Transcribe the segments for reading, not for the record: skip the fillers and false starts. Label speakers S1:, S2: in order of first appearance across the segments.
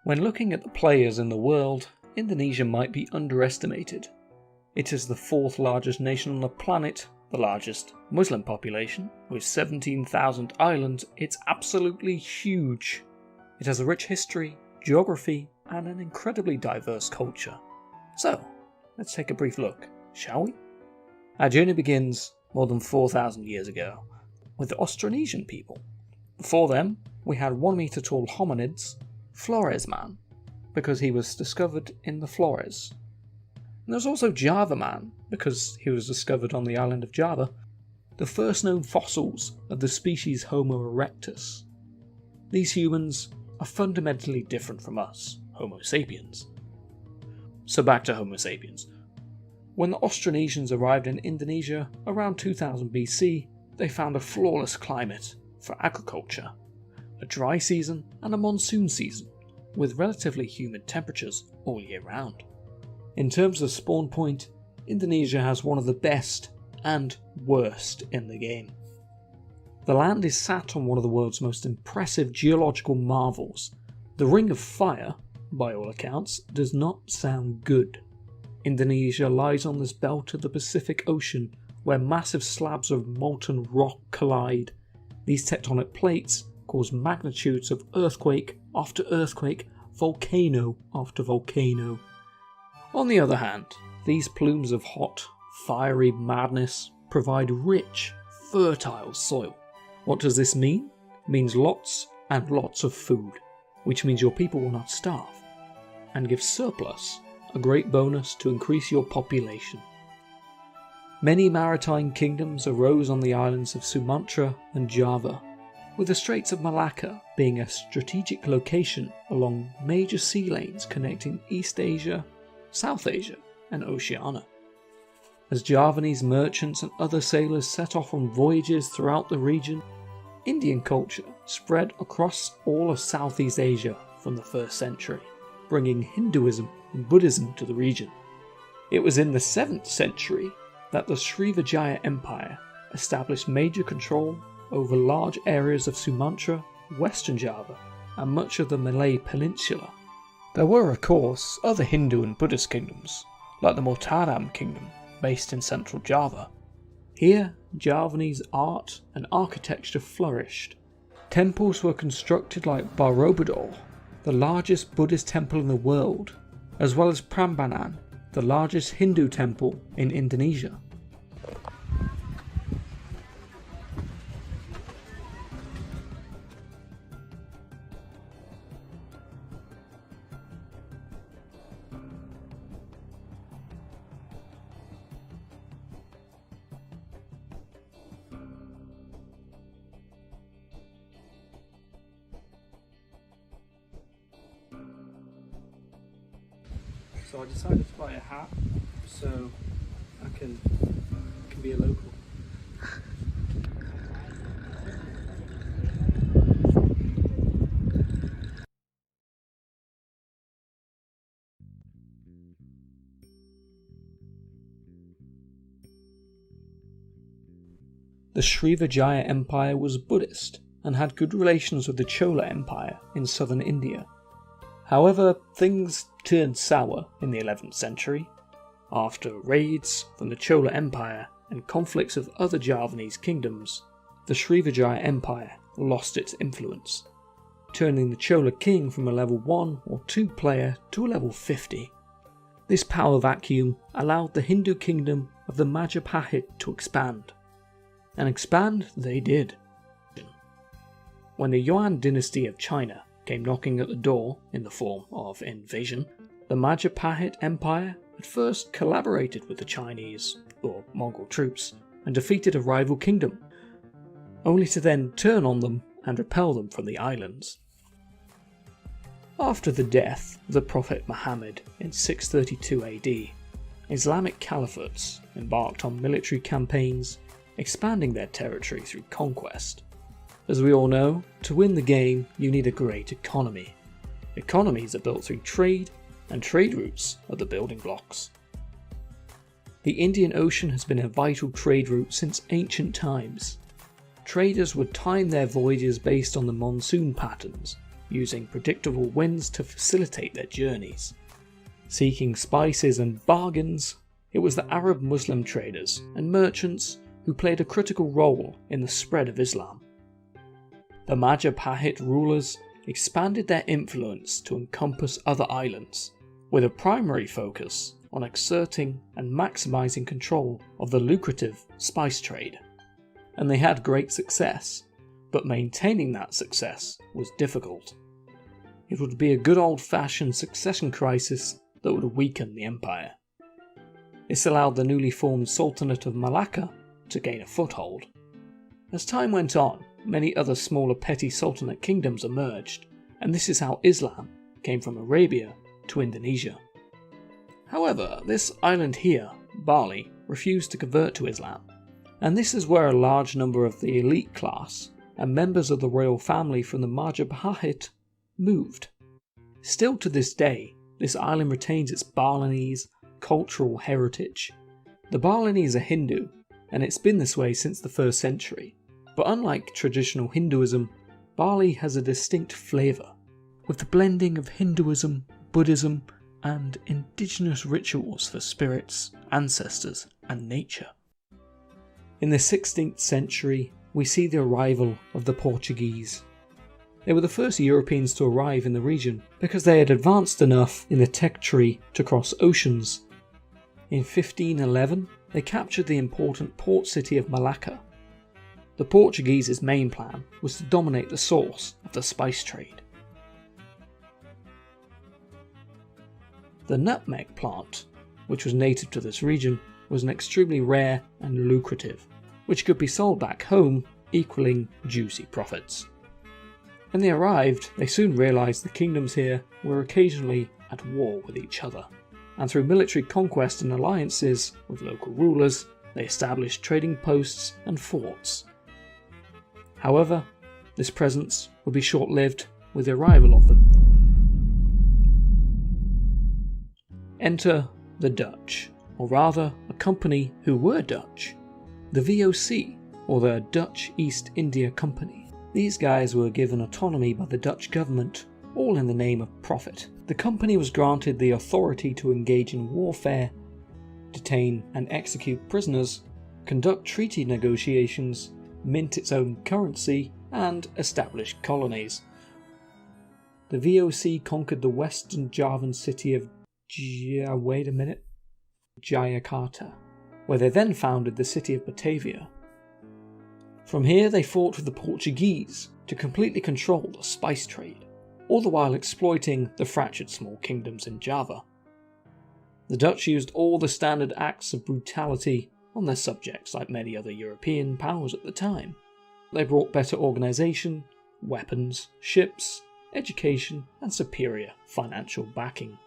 S1: When looking at the players in the world, Indonesia might be underestimated. It is the fourth largest nation on the planet, the largest Muslim population. With 17,000 islands, it's absolutely huge. It has a rich history, geography, and an incredibly diverse culture. So, let's take a brief look, shall we? Our journey begins more than 4,000 years ago, with the Austronesian people. Before them, we had 1 meter tall hominids, Flores man, because he was discovered in the Flores. And there's also Java man, because he was discovered on the island of Java, the first known fossils of the species Homo erectus. These humans are fundamentally different from us, Homo sapiens. So back to Homo sapiens. When the Austronesians arrived in Indonesia around 2000 BC, they found a flawless climate for agriculture, a dry season and a monsoon season, with relatively humid temperatures all year round. In terms of spawn point, Indonesia has one of the best and worst in the game. The land is sat on one of the world's most impressive geological marvels. The Ring of Fire, by all accounts, does not sound good. Indonesia lies on this belt of the Pacific Ocean where massive slabs of molten rock collide. These tectonic plates cause magnitudes of earthquake after earthquake, volcano after volcano. On the other hand, these plumes of hot, fiery madness provide rich, fertile soil. What does this mean? It means lots and lots of food, which means your people will not starve, and give surplus, a great bonus to increase your population. Many maritime kingdoms arose on the islands of Sumatra and Java, with the Straits of Malacca being a strategic location along major sea lanes connecting East Asia, South Asia, and Oceania. As Javanese merchants and other sailors set off on voyages throughout the region, Indian culture spread across all of Southeast Asia from the 1st century, bringing Hinduism and Buddhism to the region. It was in the 7th century that the Srivijaya Empire established major control over large areas of Sumatra, Western Java, and much of the Malay Peninsula. There were, of course, other Hindu and Buddhist kingdoms, like the Mataram Kingdom, based in central Java. Here, Javanese art and architecture flourished. Temples were constructed like Borobudur, the largest Buddhist temple in the world, as well as Prambanan, the largest Hindu temple in Indonesia. So I decided to buy a hat so I can be a local. The Srivijaya Empire was Buddhist and had good relations with the Chola Empire in southern India. However, things turned sour in the 11th century. After raids from the Chola Empire and conflicts with other Javanese kingdoms, the Srivijaya Empire lost its influence, turning the Chola king from a level 1 or 2 player to a level 50. This power vacuum allowed the Hindu kingdom of the Majapahit to expand. And expand they did. When the Yuan dynasty of China came knocking at the door in the form of invasion, the Majapahit Empire at first collaborated with the Chinese or Mongol troops and defeated a rival kingdom, only to then turn on them and repel them from the islands. After the death of the Prophet Muhammad in 632 AD, Islamic caliphates embarked on military campaigns, expanding their territory through conquest. As we all know, to win the game you need a great economy. Economies are built through trade, and trade routes are the building blocks. The Indian Ocean has been a vital trade route since ancient times. Traders would time their voyages based on the monsoon patterns, using predictable winds to facilitate their journeys. Seeking spices and bargains, it was the Arab Muslim traders and merchants who played a critical role in the spread of Islam. The Majapahit rulers expanded their influence to encompass other islands, with a primary focus on exerting and maximising control of the lucrative spice trade. And they had great success, but maintaining that success was difficult. It would be a good old-fashioned succession crisis that would weaken the empire. This allowed the newly formed Sultanate of Malacca to gain a foothold. As time went on, many other smaller petty sultanate kingdoms emerged, and this is how Islam came from Arabia to Indonesia. However, this island here, Bali, refused to convert to Islam, and this is where a large number of the elite class and members of the royal family from the Majapahit moved. Still to this day, this island retains its Balinese cultural heritage. The Balinese are Hindu, and it's been this way since the 1st century. But unlike traditional Hinduism, Bali has a distinct flavour, with the blending of Hinduism, Buddhism, and indigenous rituals for spirits, ancestors, and nature. In the 16th century, we see the arrival of the Portuguese. They were the first Europeans to arrive in the region because they had advanced enough in the tech tree to cross oceans. In 1511, they captured the important port city of Malacca. The Portuguese' main plan was to dominate the source of the spice trade. The nutmeg plant, which was native to this region, was an extremely rare and lucrative, which could be sold back home, equaling juicy profits. When they arrived, they soon realised the kingdoms here were occasionally at war with each other, and through military conquest and alliances with local rulers, they established trading posts and forts. However, this presence would be short-lived with the arrival of them. Enter the Dutch, or rather a company who were Dutch, the VOC, or the Dutch East India Company. These guys were given autonomy by the Dutch government, all in the name of profit. The company was granted the authority to engage in warfare, detain and execute prisoners, conduct treaty negotiations, mint its own currency, and establish colonies. The VOC conquered the western Javan city of Jayakarta, where they then founded the city of Batavia. From here they fought with the Portuguese to completely control the spice trade, all the while exploiting the fractured small kingdoms in Java. The Dutch used all the standard acts of brutality on their subjects like many other European powers at the time. They brought better organisation, weapons, ships, education, and superior financial backing.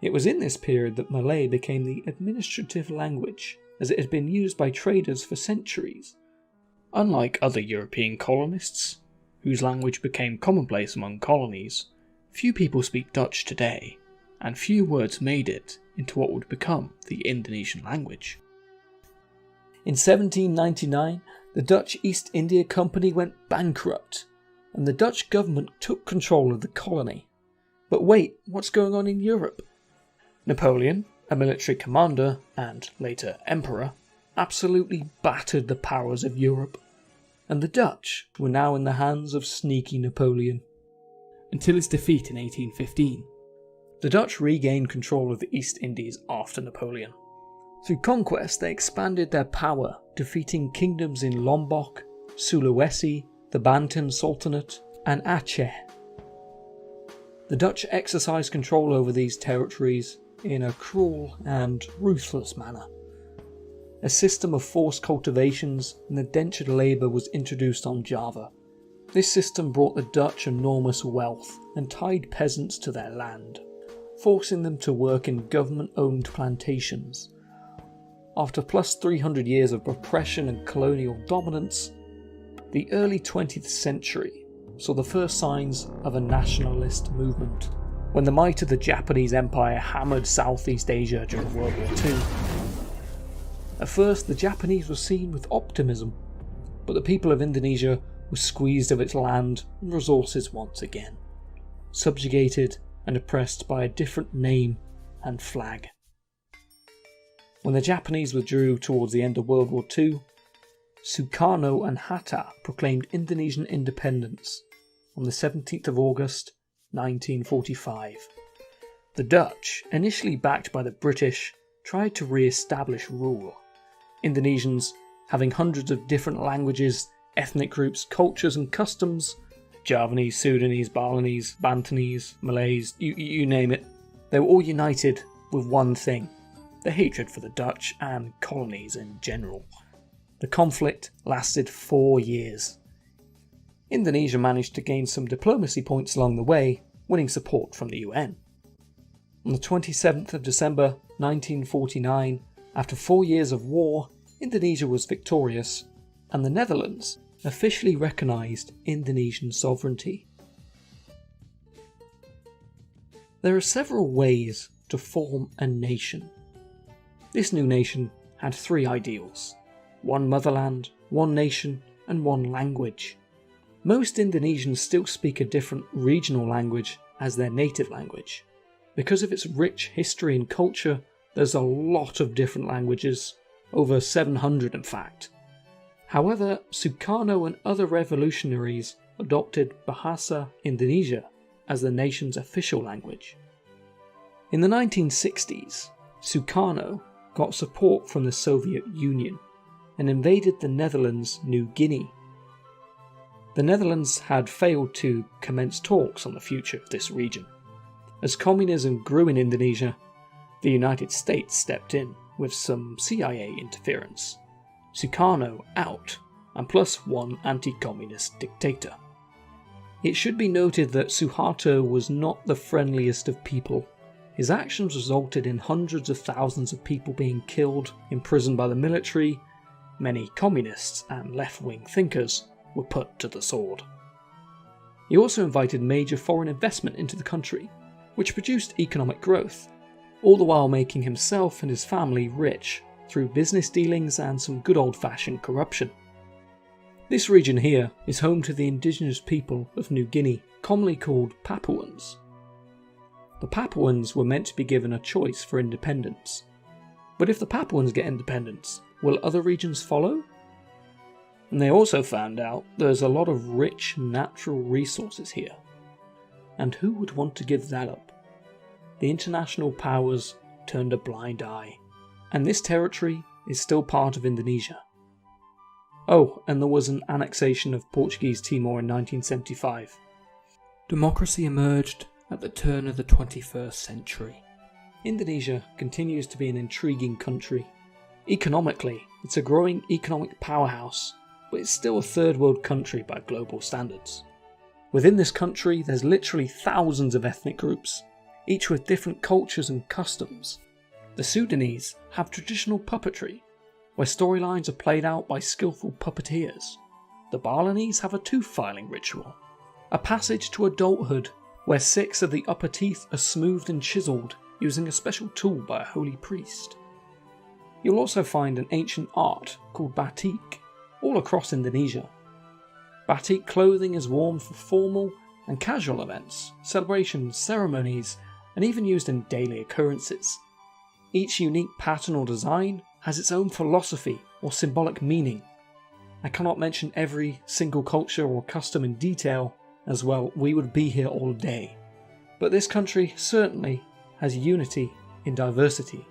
S1: It was in this period that Malay became the administrative language, as it had been used by traders for centuries. Unlike other European colonists, whose language became commonplace among colonies, few people speak Dutch today, and few words made it into what would become the Indonesian language. In 1799, the Dutch East India Company went bankrupt, and the Dutch government took control of the colony. But wait, what's going on in Europe? Napoleon, a military commander and later emperor, absolutely battered the powers of Europe, and the Dutch were now in the hands of sneaky Napoleon. Until his defeat in 1815. The Dutch regained control of the East Indies after Napoleon. Through conquest they expanded their power, defeating kingdoms in Lombok, Sulawesi, the Banten Sultanate, and Aceh. The Dutch exercised control over these territories in a cruel and ruthless manner. A system of forced cultivations and indentured labour was introduced on Java. This system brought the Dutch enormous wealth and tied peasants to their land, forcing them to work in government-owned plantations. After plus 300 years of oppression and colonial dominance, the early 20th century saw the first signs of a nationalist movement, when the might of the Japanese Empire hammered Southeast Asia during World War II. At first, the Japanese were seen with optimism, but the people of Indonesia were squeezed of its land and resources once again. subjugated and oppressed by a different name and flag. When the Japanese withdrew towards the end of World War II, Sukarno and Hatta proclaimed Indonesian independence on the 17th of August 1945. The Dutch, initially backed by the British, tried to re-establish rule. Indonesians, having hundreds of different languages, ethnic groups, cultures and customs, Javanese, Sudanese, Balinese, Bantonese, Malays, you name it, they were all united with one thing: the hatred for the Dutch and colonies in general. The conflict lasted 4 years. Indonesia managed to gain some diplomacy points along the way, winning support from the UN. On the 27th of December 1949, after 4 years of war, Indonesia was victorious, and the Netherlands officially recognised Indonesian sovereignty. There are several ways to form a nation. This new nation had 3 ideals: one motherland, one nation, and one language. Most Indonesians still speak a different regional language as their native language. Because of its rich history and culture, there's a lot of different languages, over 700 in fact. However, Sukarno and other revolutionaries adopted Bahasa Indonesia as the nation's official language. In the 1960s, Sukarno got support from the Soviet Union and invaded the Netherlands' New Guinea. The Netherlands had failed to commence talks on the future of this region. As communism grew in Indonesia, the United States stepped in with some CIA interference. Sukarno out, and plus one anti-communist dictator. It should be noted that Suharto was not the friendliest of people. His actions resulted in hundreds of thousands of people being killed, imprisoned by the military. Many communists and left-wing thinkers were put to the sword. He also invited major foreign investment into the country, which produced economic growth, all the while making himself and his family rich through business dealings and some good old-fashioned corruption. This region here is home to the indigenous people of New Guinea, commonly called Papuans. The Papuans were meant to be given a choice for independence. But if the Papuans get independence, will other regions follow? And they also found out there's a lot of rich natural resources here. And who would want to give that up? The international powers turned a blind eye, and this territory is still part of Indonesia. Oh, and there was an annexation of Portuguese Timor in 1975. Democracy emerged at the turn of the 21st century. Indonesia continues to be an intriguing country. Economically, it's a growing economic powerhouse, but it's still a third world country by global standards. Within this country, there's literally thousands of ethnic groups, each with different cultures and customs. The Sudanese have traditional puppetry, where storylines are played out by skillful puppeteers. The Balinese have a tooth filing ritual, a passage to adulthood where 6 of the upper teeth are smoothed and chiselled using a special tool by a holy priest. You'll also find an ancient art called batik all across Indonesia. Batik clothing is worn for formal and casual events, celebrations, ceremonies, and even used in daily occurrences. Each unique pattern or design has its own philosophy or symbolic meaning. I cannot mention every single culture or custom in detail, as well we would be here all day. But this country certainly has unity in diversity.